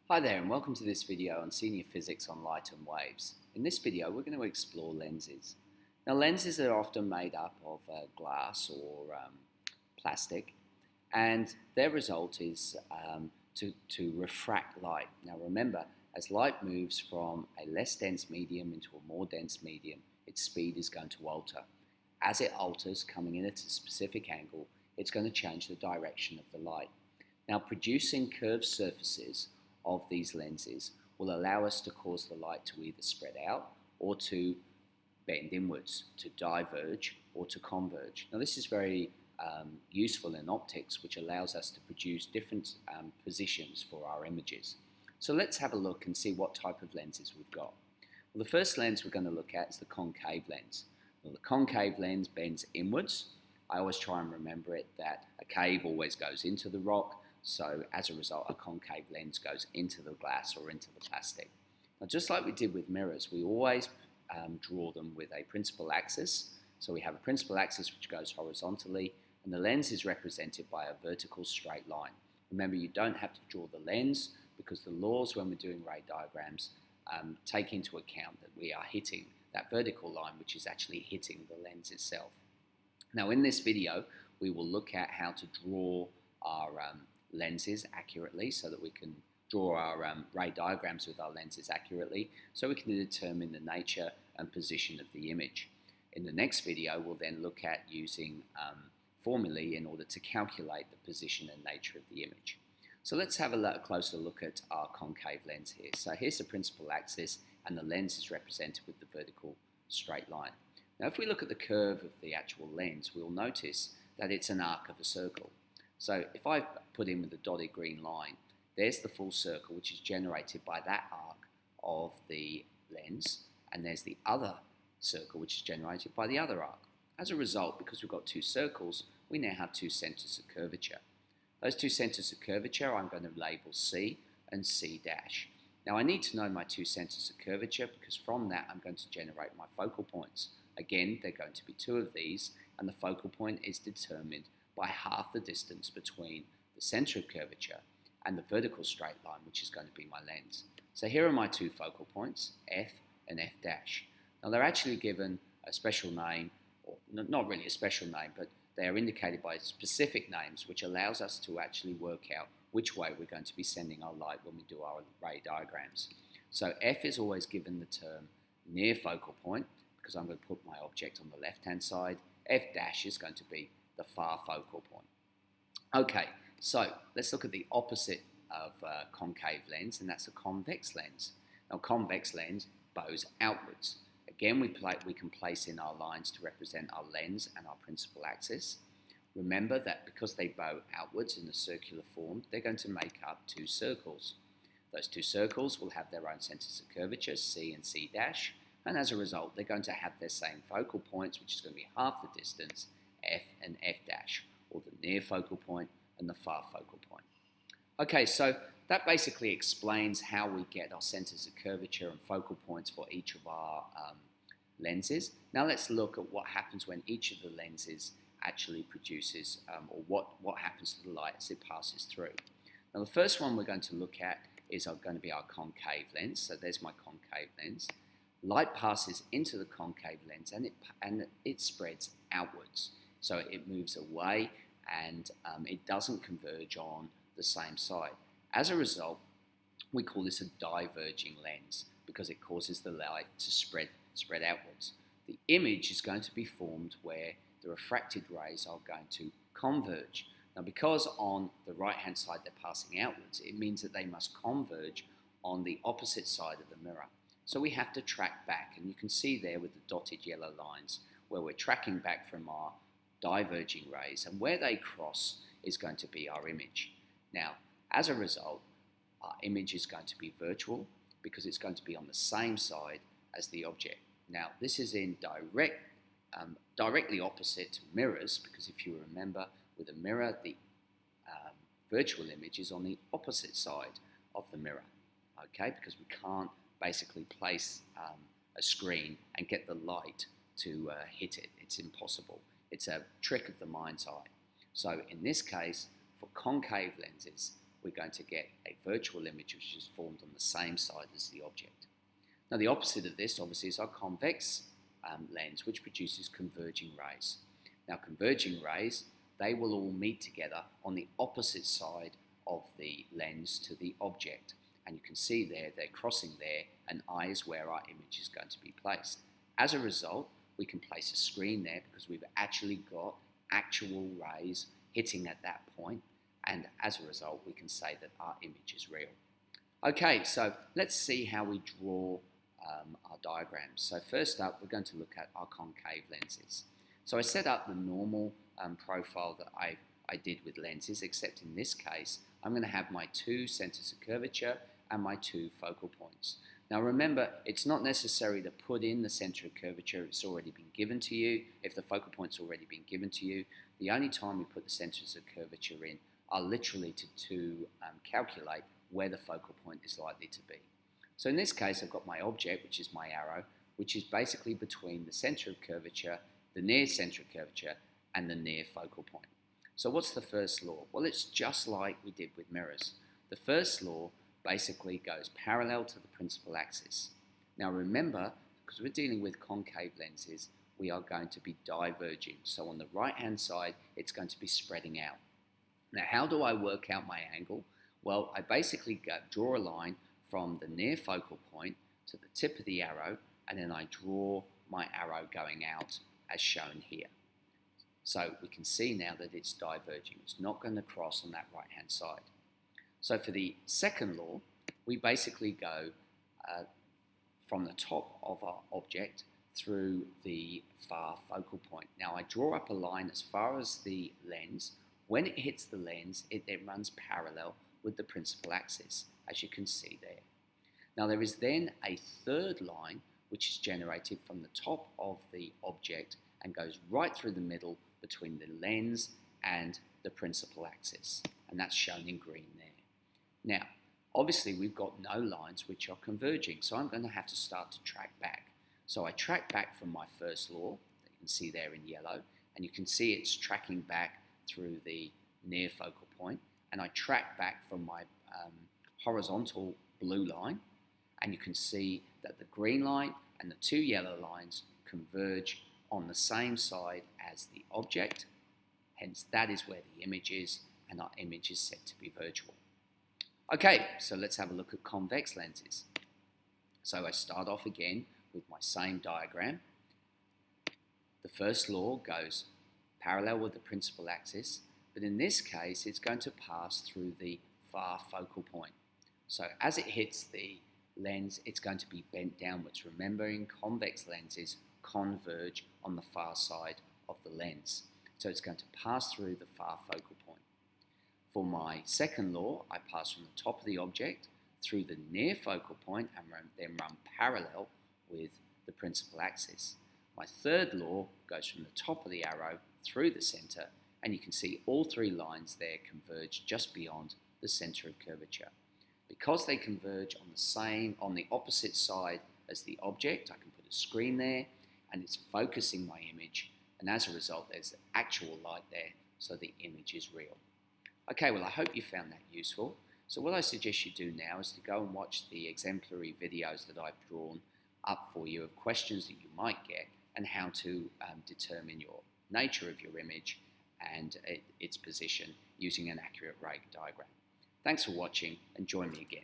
Hi there and welcome to this video on Senior Physics on Light and Waves. In this video we're going to explore lenses. Now lenses are often made up of glass or plastic, and their result is to refract light. Now remember, as light moves from a less dense medium into a more dense medium, its speed is going to alter. As it alters, coming in at a specific angle, it's going to change the direction of the light. Now producing curved surfaces of these lenses will allow us to cause the light to either spread out or to bend inwards, to diverge or to converge. Now this is very useful in optics, which allows us to produce different positions for our images. So let's have a look and see what type of lenses we've got. Well, the first lens we're going to look at is the concave lens. Well, the concave lens bends inwards. I always try and remember it that a cave always goes into the rock, so as a result a concave lens goes into the glass or into the plastic. Now just like we did with mirrors, we always draw them with a principal axis. So we have a principal axis which goes horizontally, and the lens is represented by a vertical straight line. Remember, you don't have to draw the lens because the laws when we're doing ray diagrams take into account that we are hitting that vertical line, which is actually hitting the lens itself. Now in this video we will look at how to draw our lenses accurately, so that we can draw our ray diagrams with our lenses accurately, so we can determine the nature and position of the image. In the next video we'll then look at using formulae in order to calculate the position and nature of the image. So let's have a closer look at our concave lens here. So here's the principal axis and the lens is represented with the vertical straight line. Now if we look at the curve of the actual lens, we'll notice that it's an arc of a circle. So if I put in with the dotted green line, there's the full circle which is generated by that arc of the lens, and there's the other circle which is generated by the other arc. As a result, because we've got two circles, we now have two centres of curvature. Those two centres of curvature I'm going to label C and C dash. Now I need to know my two centres of curvature because from that I'm going to generate my focal points. Again, there are going to be two of these, and the focal point is determined by half the distance between the centre of curvature and the vertical straight line, which is going to be my lens. So here are my two focal points, F and F dash. Now they're actually given a special name, or not really a special name, but they are indicated by specific names, which allows us to actually work out which way we're going to be sending our light when we do our ray diagrams. So F is always given the term near focal point, because I'm going to put my object on the left hand side. F dash is going to be the far focal point. Okay, so let's look at the opposite of concave lens, and that's a convex lens. Now convex lens bows outwards. Again, we can place in our lines to represent our lens and our principal axis. Remember that because they bow outwards in a circular form, they're going to make up two circles. Those two circles will have their own centres of curvature, C and C dash, and as a result they're going to have their same focal points, which is going to be half the distance, F and F dash, or the near focal point and the far focal point. Okay, so that basically explains how we get our centres of curvature and focal points for each of our lenses. Now let's look at what happens when each of the lenses actually produces, or what happens to the light as it passes through. Now the first one we're going to look at is going to be our concave lens. So there's my concave lens. Light passes into the concave lens and it spreads outwards. So it moves away and it doesn't converge on the same side. As a result, we call this a diverging lens because it causes the light to spread outwards. The image is going to be formed where the refracted rays are going to converge. Now because on the right hand side they're passing outwards, it means that they must converge on the opposite side of the mirror. So we have to track back, and you can see there with the dotted yellow lines where we're tracking back from our diverging rays, and where they cross is going to be our image. Now, as a result, our image is going to be virtual because it's going to be on the same side as the object. Now, this is in directly opposite to mirrors, because if you remember, with a mirror, the virtual image is on the opposite side of the mirror, okay, because we can't basically place a screen and get the light to hit it. It's impossible. It's a trick of the mind's eye. So in this case, for concave lenses, we're going to get a virtual image which is formed on the same side as the object. Now the opposite of this obviously is our convex lens, which produces converging rays. Now converging rays, they will all meet together on the opposite side of the lens to the object. And you can see there, they're crossing there, and I is where our image is going to be placed. As a result, we can place a screen there because we've actually got actual rays hitting at that point, and as a result, we can say that our image is real. Okay, so let's see how we draw our diagrams. So first up, we're going to look at our concave lenses. So I set up the normal profile that I did with lenses, except in this case, I'm going to have my two centers of curvature and my two focal points. Now remember, it's not necessary to put in the center of curvature, it's already been given to you. If the focal point's already been given to you, the only time we put the centers of curvature in are literally to calculate where the focal point is likely to be. So in this case, I've got my object, which is my arrow, which is basically between the center of curvature, the near center of curvature, and the near focal point. So what's the first law? Well, it's just like we did with mirrors. The first law basically goes parallel to the principal axis. Now remember, because we're dealing with concave lenses, we are going to be diverging. So on the right hand side, it's going to be spreading out. Now how do I work out my angle? Well, I basically draw a line from the near focal point to the tip of the arrow, and then I draw my arrow going out as shown here. So we can see now that it's diverging. It's not going to cross on that right hand side. So for the second law, we basically go from the top of our object through the far focal point. Now I draw up a line as far as the lens. When it hits the lens, it then runs parallel with the principal axis, as you can see there. Now there is then a third line which is generated from the top of the object and goes right through the middle between the lens and the principal axis, and that's shown in green there. Now, obviously we've got no lines which are converging, so I'm going to have to start to track back. So I track back from my first law, that you can see there in yellow, and you can see it's tracking back through the near focal point, and I track back from my horizontal blue line, and you can see that the green line and the two yellow lines converge on the same side as the object, hence that is where the image is, and our image is set to be virtual. Okay, so let's have a look at convex lenses. So I start off again with my same diagram. The first law goes parallel with the principal axis, but in this case it's going to pass through the far focal point. So as it hits the lens, it's going to be bent downwards. Remembering convex lenses converge on the far side of the lens. So it's going to pass through the far focal point. For my second law, I pass from the top of the object through the near focal point and then run parallel with the principal axis. My third law goes from the top of the arrow through the center, and you can see all three lines there converge just beyond the center of curvature. Because they converge on the opposite side as the object, I can put a screen there and it's focusing my image, and as a result there's actual light there, so the image is real. Okay, well I hope you found that useful. So what I suggest you do now is to go and watch the exemplary videos that I've drawn up for you of questions that you might get and how to determine your nature of your image and its position using an accurate ray diagram. Thanks for watching, and join me again.